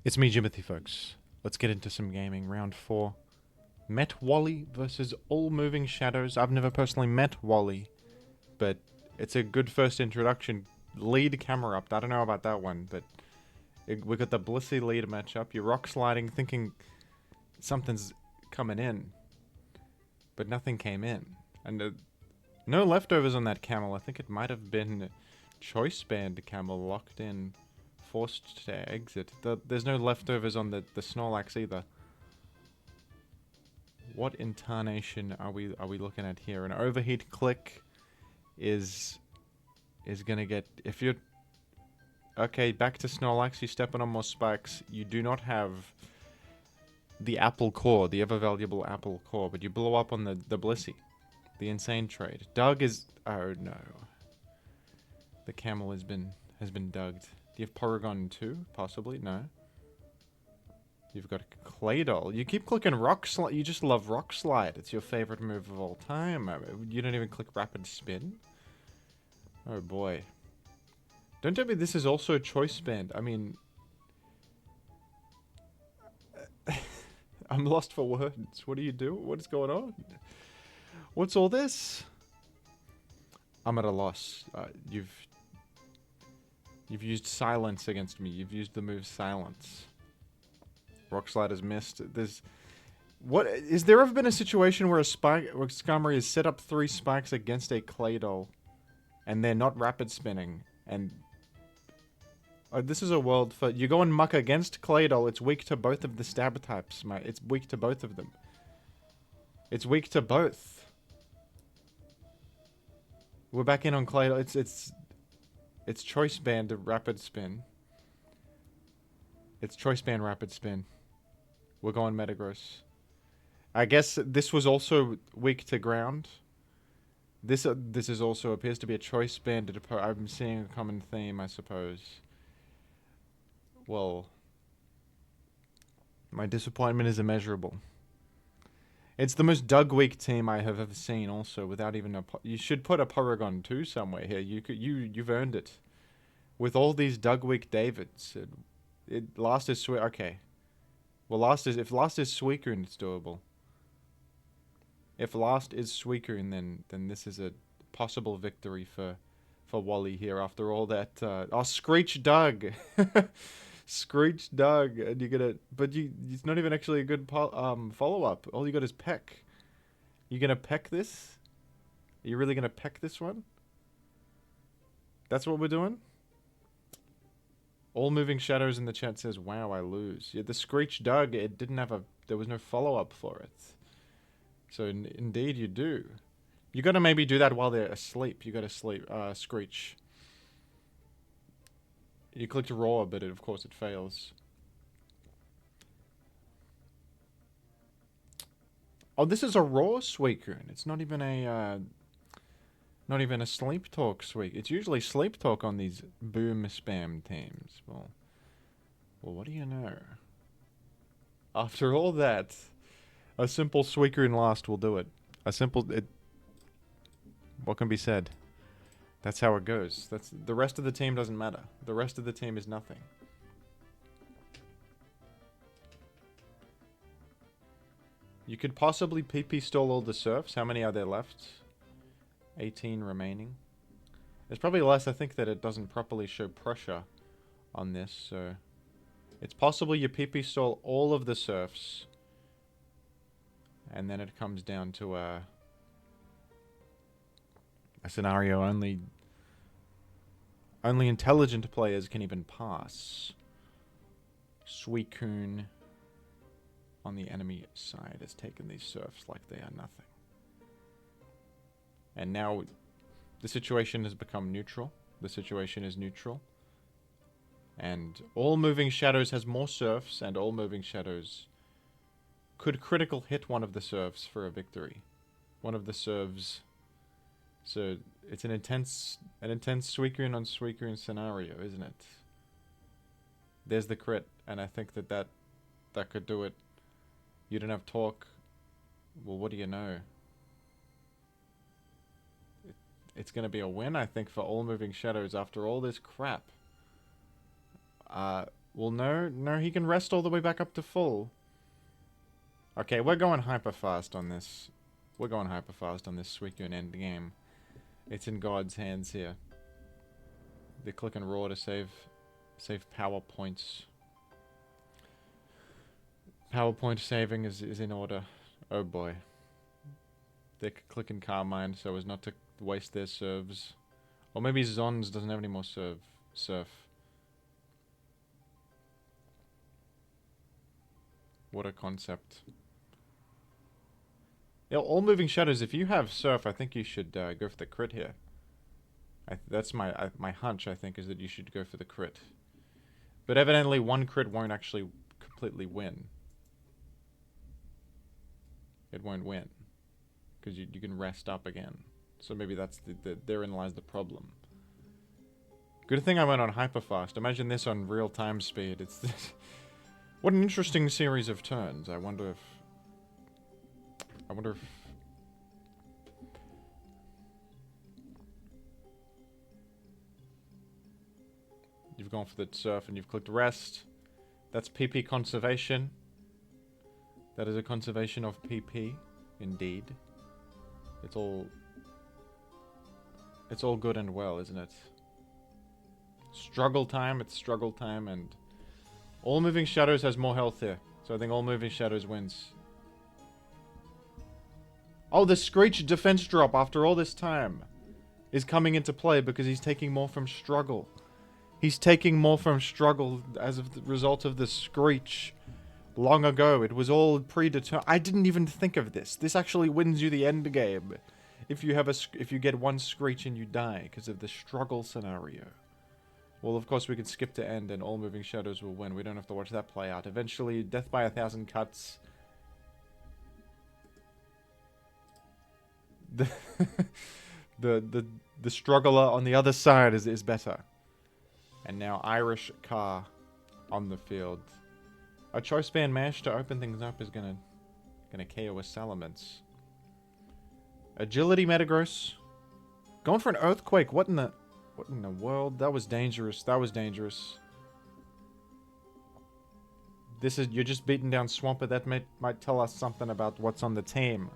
It's me, Jimothy, folks. Let's get into some gaming. Round 4. Met Wally versus All Moving Shadows. I've never personally met Wally, but it's a good first introduction. Lead camera up. I don't know about that one, but we got the Blissey lead matchup. You're rock sliding, thinking something's coming in, but nothing came in. And no leftovers on that camel. I think it might have been choice band camel locked in, forced to exit. There's no leftovers on the Snorlax either. What incarnation are we looking at here? An overheat click is gonna get, if you're okay, back to Snorlax, you're stepping on more spikes. You do not have the apple core, the ever valuable apple core, but you blow up on the Blissey. The insane trade. Doug is, oh no. The camel has been dugged. Do you have Porygon too? Possibly? No. You've got a Claydol. You keep clicking Rock Slide. You just love Rock Slide. It's your favorite move of all time. You don't even click Rapid Spin? Oh boy. Don't tell me this is also Choice Band. I mean... I'm lost for words. What do you do? What is going on? What's all this? I'm at a loss. You've used Silence against me. You've used the move Silence. Rock Slide has missed. What is there ever been a situation where Skarmory has set up 3 spikes against a Claydol, and they're not rapid spinning? And this is a world for you go and muck against Claydol. It's weak to both of the stab types, mate. It's weak to both of them. It's weak to both. We're back in on Claydol. It's Choice Band Rapid Spin. It's Choice Band Rapid Spin. We're going Metagross. I guess this was also weak to ground. This is also appears to be a Choice Band. I'm seeing a common theme, I suppose. Well, my disappointment is immeasurable. It's the most Doug weak team I have ever seen. Also, without even you should put a Porygon 2 somewhere here. You've earned it. With all these Doug weak Davids, last is okay. Well, if last is Suicune, it's doable. If last is Suicune, then this is a possible victory for Wally here. After all that, oh, Screech Doug, Screech Doug, and you get it, but it's not even actually a good follow up. All you got is Peck. You gonna peck this? Are you really gonna peck this one? That's what we're doing. All Moving Shadows in the chat says, wow, I lose. Yeah, the Screech Doug, it didn't have there was no follow-up for it. So, indeed you do. You gotta maybe do that while they're asleep. You gotta sleep, Screech. You clicked Roar, but of course it fails. Oh, this is a Roar Suicune. It's not even a, not even a Sleep Talk Suicune. It's usually Sleep Talk on these boom spam teams. Well, what do you know? After all that, a simple Suicune last will do it. What can be said? That's how it goes. The rest of the team doesn't matter. The rest of the team is nothing. You could possibly PP stall all the surfs. How many are there left? 18 remaining. There's probably less. I think that it doesn't properly show pressure on this, so it's possible you PP stall all of the surfs, and then it comes down to a scenario only intelligent players can even pass. Suicune on the enemy side has taken these surfs like they are nothing. And now the situation has become neutral. The situation is neutral. And All Moving Shadows has more surfs, and All Moving Shadows could critical hit one of the surfs for a victory. One of the serves. So it's an intense Suicune on Suicune scenario, isn't it? There's the crit, and I think that could do it. You don't have talk. Well, what do you know? It's going to be a win, I think, for All Moving Shadows after all this crap. Well, no, he can rest all the way back up to full. Okay, we're going hyper fast on this. We're going hyper fast on this Suicune end game. It's in God's hands here. They're clicking raw to save power points. PowerPoint saving is in order. Oh boy. They're clicking Carmine so as not to waste their serves. Or maybe Zons doesn't have any more surf. What a concept. Yeah, all moving shadows. If you have surf, I think you should go for the crit here. That's my hunch. I think is that you should go for the crit. But evidently, one crit won't actually completely win. It won't win because you can rest up again. So maybe that's therein lies the problem. Good thing I went on hyper fast. Imagine this on real time speed. It's what an interesting series of turns. I wonder if you've gone for the surf and you've clicked rest. That's PP conservation. That is a conservation of PP, indeed. It's all good and well, isn't it? Struggle time, it's struggle time, and all moving shadows has more health here. So I think all moving shadows wins. Oh, the Screech defense drop after all this time is coming into play because he's taking more from struggle. He's taking more from struggle as a result of the Screech. Long ago, it was all predetermined. I didn't even think of this. This actually wins you the end game. If you get one Screech and you die because of the struggle scenario. Well, of course, we can skip to end and all moving shadows will win. We don't have to watch that play out. Eventually, death by 1,000 cuts. The struggler on the other side is better. And now Irish Car on the field. A choice band mash to open things up is gonna KO us Salamence. Agility Metagross. Going for an Earthquake. What in the world? That was dangerous. That was dangerous. You're just beating down Swampert. That might tell us something about what's on the team.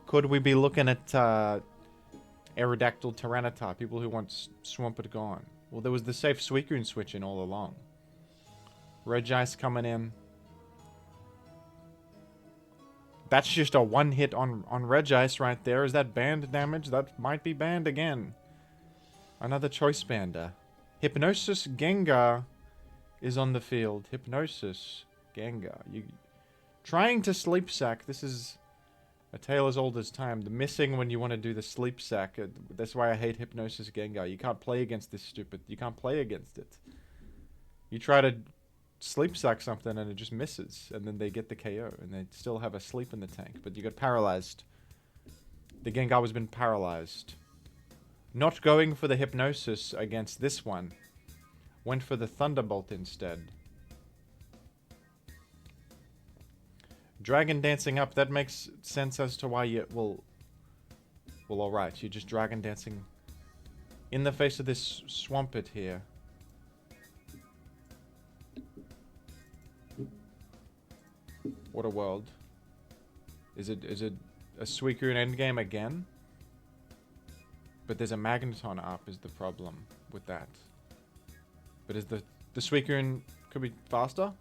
Could we be looking at Aerodactyl Tyranitar? People who want Swampert gone. Well, there was the safe Suicune switch in all along. Regice coming in. That's just a one hit on Regice right there. Is that banned damage? That might be banned again. Another choice bander. Hypnosis Gengar is on the field. Hypnosis Gengar. You trying to sleep sack. This is a tale as old as time. The missing when you want to do the sleep sack. That's why I hate Hypnosis Gengar. You can't play against this stupid. You can't play against it. You try to sleep sack something and it just misses, and then they get the KO and they still have a sleep in the tank, but you got paralyzed. The Gengar has been paralyzed. Not going for the Hypnosis against this one. Went for the Thunderbolt instead. Dragon Dancing up, that makes sense as to why you well alright, you're just Dragon Dancing in the face of this Swampert here. What a world. Is it a Suicune endgame again? But there's a Magneton up is the problem with that. But is the Suicune could be faster?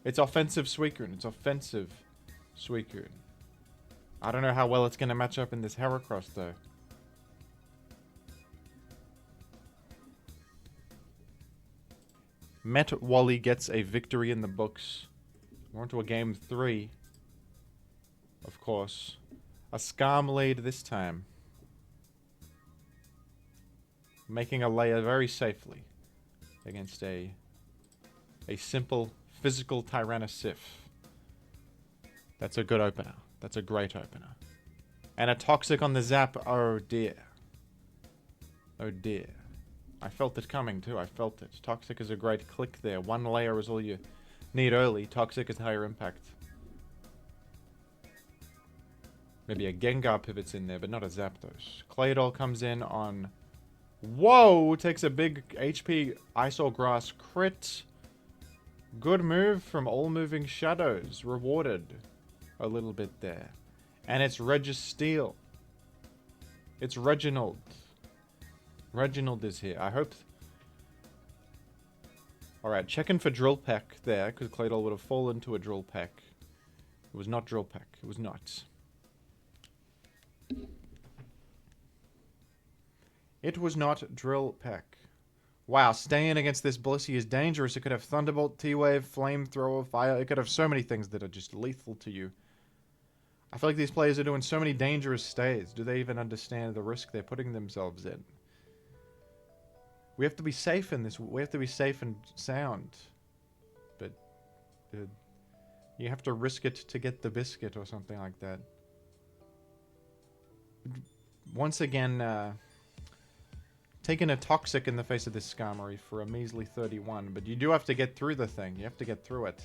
It's offensive Suicune. It's offensive Suicune. I don't know how well it's going to match up in this Heracross though. Met Wally gets a victory in the books. We're on to a game 3. Of course. A Skarm lead this time. Making a layer very safely against a simple physical Tyrannosif. That's a good opener. That's a great opener. And a Toxic on the Zap. Oh dear. Oh dear. I felt it coming too. I felt it. Toxic is a great click there. One layer is all you need early. Toxic is higher impact. Maybe a Gengar pivots in there, but not a Zapdos. Claydol comes in on... Whoa! Takes a big HP Iso Grass crit. Good move from All Moving Shadows. Rewarded a little bit there. And it's Registeel. It's Reginald. Reginald is here. I hope... Alright, checking for Drill Peck there, because Claydol would have fallen to a Drill Peck. It was not Drill Peck. It was not. It was not Drill Peck. Wow, staying against this Blissey is dangerous. It could have Thunderbolt, T-Wave, Flamethrower, Fire. It could have so many things that are just lethal to you. I feel like these players are doing so many dangerous stays. Do they even understand the risk they're putting themselves in? We have to be safe in this. We have to be safe and sound. But you have to risk it to get the biscuit or something like that. Once again, taking a Toxic in the face of this Skarmory for a measly 31. But you do have to get through the thing. You have to get through it.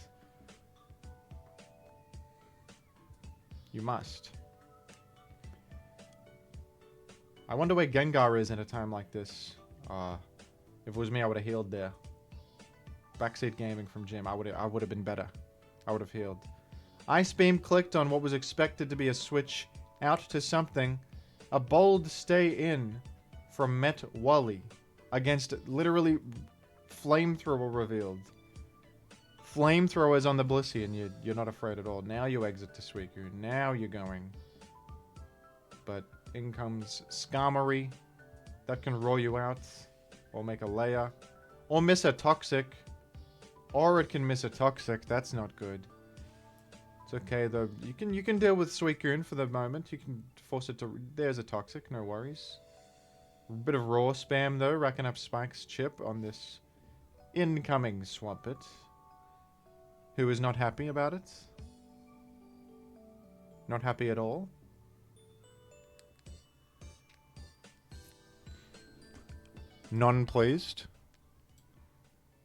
You must. I wonder where Gengar is in a time like this. If it was me, I would have healed there. Backseat gaming from Jim. I would have been better. I would have healed. Ice Beam clicked on what was expected to be a switch out to something. A bold stay in from Met Wally against literally Flamethrower revealed. Flamethrowers on the Blissey, and you're not afraid at all. Now you exit to Suicune. Now you're going. But in comes Skarmory. That can roll you out. Or make a layer. Or miss a Toxic. Or it can miss a Toxic. That's not good. It's okay though. You can deal with Suicune for the moment. You can force it to... There's a Toxic. No worries. A bit of raw spam though. Racking up Spike's chip on this incoming Swampert. Who is not happy about it? Not happy at all? Non-pleased.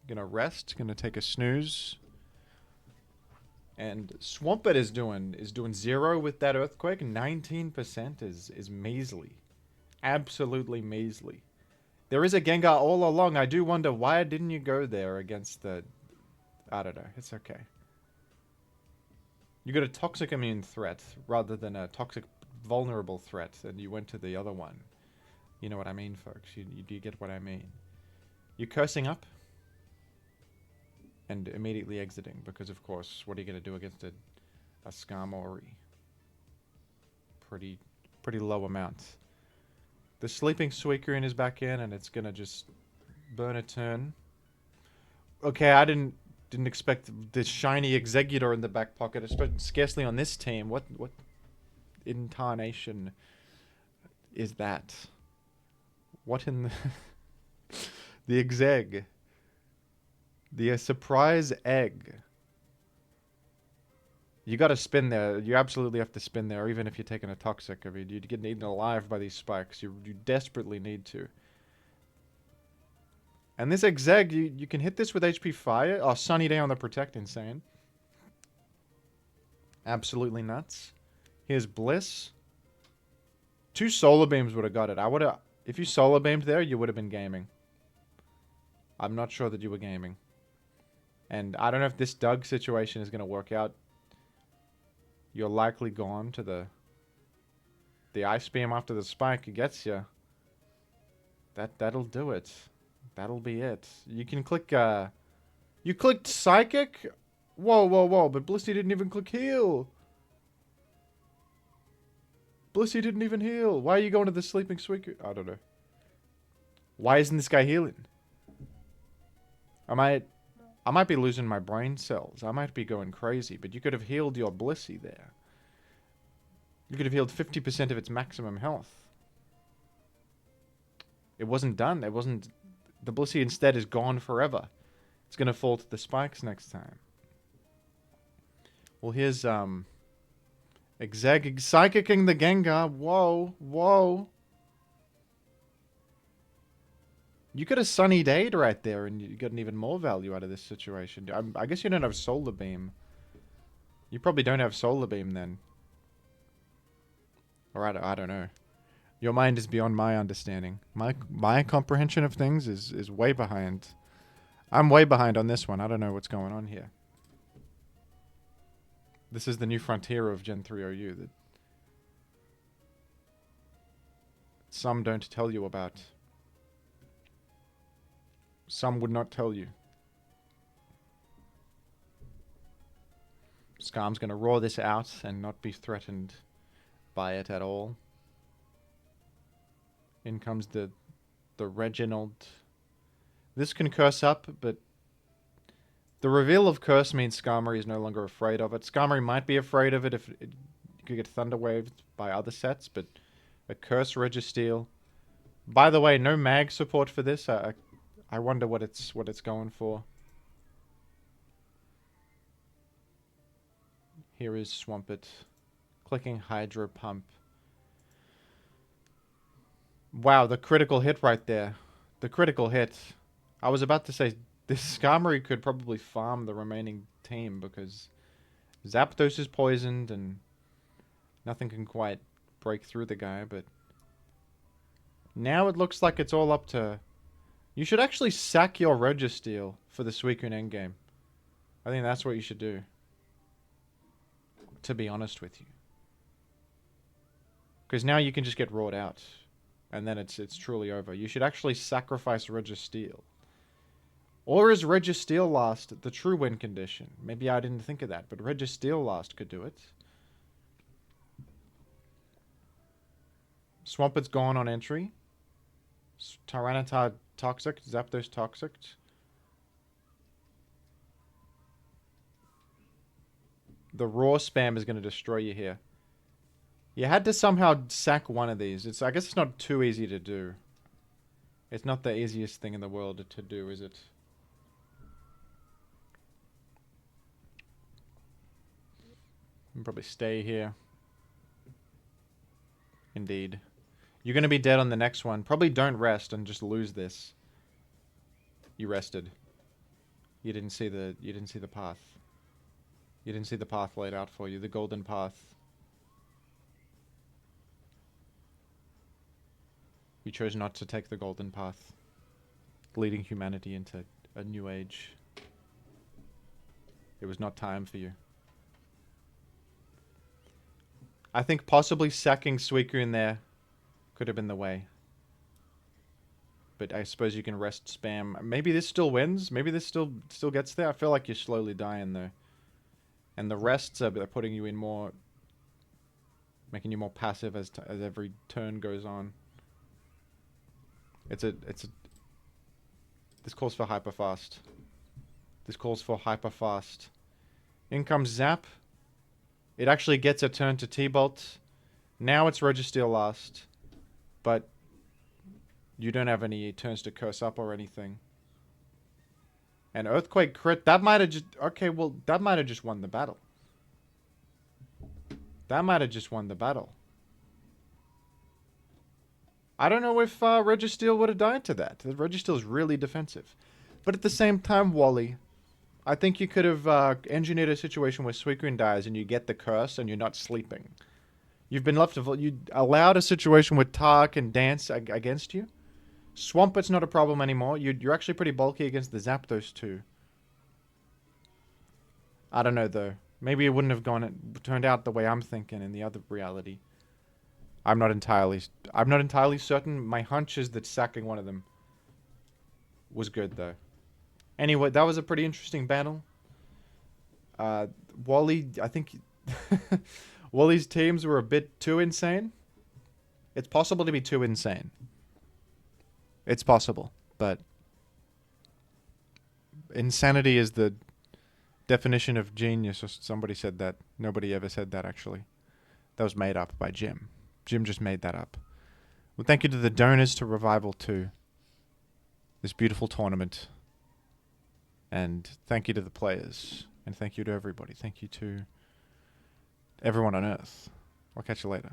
Gonna rest. Gonna take a snooze. And Swampert is doing 0 with that Earthquake. 19% is measly. Absolutely measly. There is a Gengar all along. I do wonder, why didn't you go there against the... I don't know. It's okay. You got a Toxic immune threat rather than a Toxic vulnerable threat, and you went to the other one. You know what I mean, folks. You do get what I mean. You're cursing up and immediately exiting because, of course, what are you going to do against a Skarmory? Pretty low amount. The Sleeping Suicune is back in, and it's going to just burn a turn. Okay, I didn't expect this shiny Executor in the back pocket, scarcely on this team. What incarnation is that? What in the... the Exeg. The surprise egg. You gotta spin there. You absolutely have to spin there, even if you're taking a Toxic. I mean, you'd get eaten alive by these spikes. You desperately need to. And this Exeg, you can hit this with HP Fire. Oh, Sunny Day on the Protect, insane. Absolutely nuts. Here's Bliss. 2 Solar Beams would have got it. I would have... If you Solar Beamed there, you would have been gaming. I'm not sure that you were gaming. And I don't know if this Doug situation is going to work out. You're likely gone to the Ice Beam after the Spike gets you. That'll do it. That'll be it. You can click, you clicked Psychic? Whoa, but Blissey didn't even click Heal. Blissey didn't even heal. Why are you going to the Sleeping Suicune? I don't know. Why isn't this guy healing? I might be losing my brain cells. I might be going crazy, but you could have healed your Blissey there. You could have healed 50% of its maximum health. It wasn't done. It wasn't... The Blissey instead is gone forever. It's going to fall to the Spikes next time. Well, here's, Exeg Psychicking the Gengar. Whoa. You could have Sunny Day'd right there, and you got an even more value out of this situation. I guess you don't have Solar Beam. You probably don't have Solar Beam, then. Or I don't know. Your mind is beyond my understanding. My comprehension of things is way behind. I'm way behind on this one. I don't know what's going on here. This is the new frontier of Gen 3 OU that some don't tell you about. Some would not tell you. Skarm's going to roar this out and not be threatened by it at all. In comes the Reginald. This can curse up, but the reveal of curse means Skarmory is no longer afraid of it. Skarmory might be afraid of it if it could get Thunder Waved by other sets, but a curse Registeel. By the way, no mag support for this. I wonder what it's going for. Here is Swampert. Clicking Hydro Pump. Wow, the critical hit right there. The critical hit. I was about to say, this Skarmory could probably farm the remaining team because Zapdos is poisoned and nothing can quite break through the guy, but now it looks like it's all up to... You should actually sack your Registeel for the Suicune endgame. I think that's what you should do. To be honest with you. Because now you can just get roared out. And then it's truly over. You should actually sacrifice Registeel. Or is Registeel last the true win condition? Maybe I didn't think of that, but Registeel last could do it. Swampert's gone on entry. Tyranitar toxic. Zapdos toxic. The raw spam is going to destroy you here. You had to somehow sack one of these. I guess it's not too easy to do. It's not the easiest thing in the world to do, is it? You can probably stay here. Indeed. You're going to be dead on the next one. Probably don't rest and just lose this. You rested. You didn't see the path. You didn't see the path laid out for you, the golden path. You chose not to take the golden path, leading humanity into a new age. It was not time for you. I think possibly sacking Suicune there could have been the way. But I suppose you can rest spam. Maybe this still wins. Maybe this still gets there. I feel like you're slowly dying though. And the rests are putting you in more, making you more passive as every turn goes on. This calls for hyper fast. This calls for hyper fast. In comes Zap. It actually gets a turn to T-Bolt. Now it's Registeel last. But you don't have any turns to curse up or anything. And Earthquake crit, that might have just... Okay, well, that might have just won the battle. That might have just won the battle. I don't know if Registeel would have died to that. Registeel is really defensive. But at the same time, Wally, I think you could have engineered a situation where Suicune dies and you get the curse and you're not sleeping. You've been left... You allowed a situation where Tar can dance against you. Swampert's not a problem anymore. You're actually pretty bulky against the Zapdos too. I don't know though. Maybe it wouldn't have turned out the way I'm thinking in the other reality. I'm not entirely certain. My hunch is that sacking one of them was good though. Anyway, that was a pretty interesting battle. Wally, I think Wally's teams were a bit too insane. It's possible to be too insane. It's possible, but insanity is the definition of genius, or somebody said that. Nobody ever said that, actually. That was made up by Jim. Jim just made that up. Well, thank you to the donors to Revival 2. This beautiful tournament. And thank you to the players. And thank you to everybody. Thank you to everyone on Earth. I'll catch you later.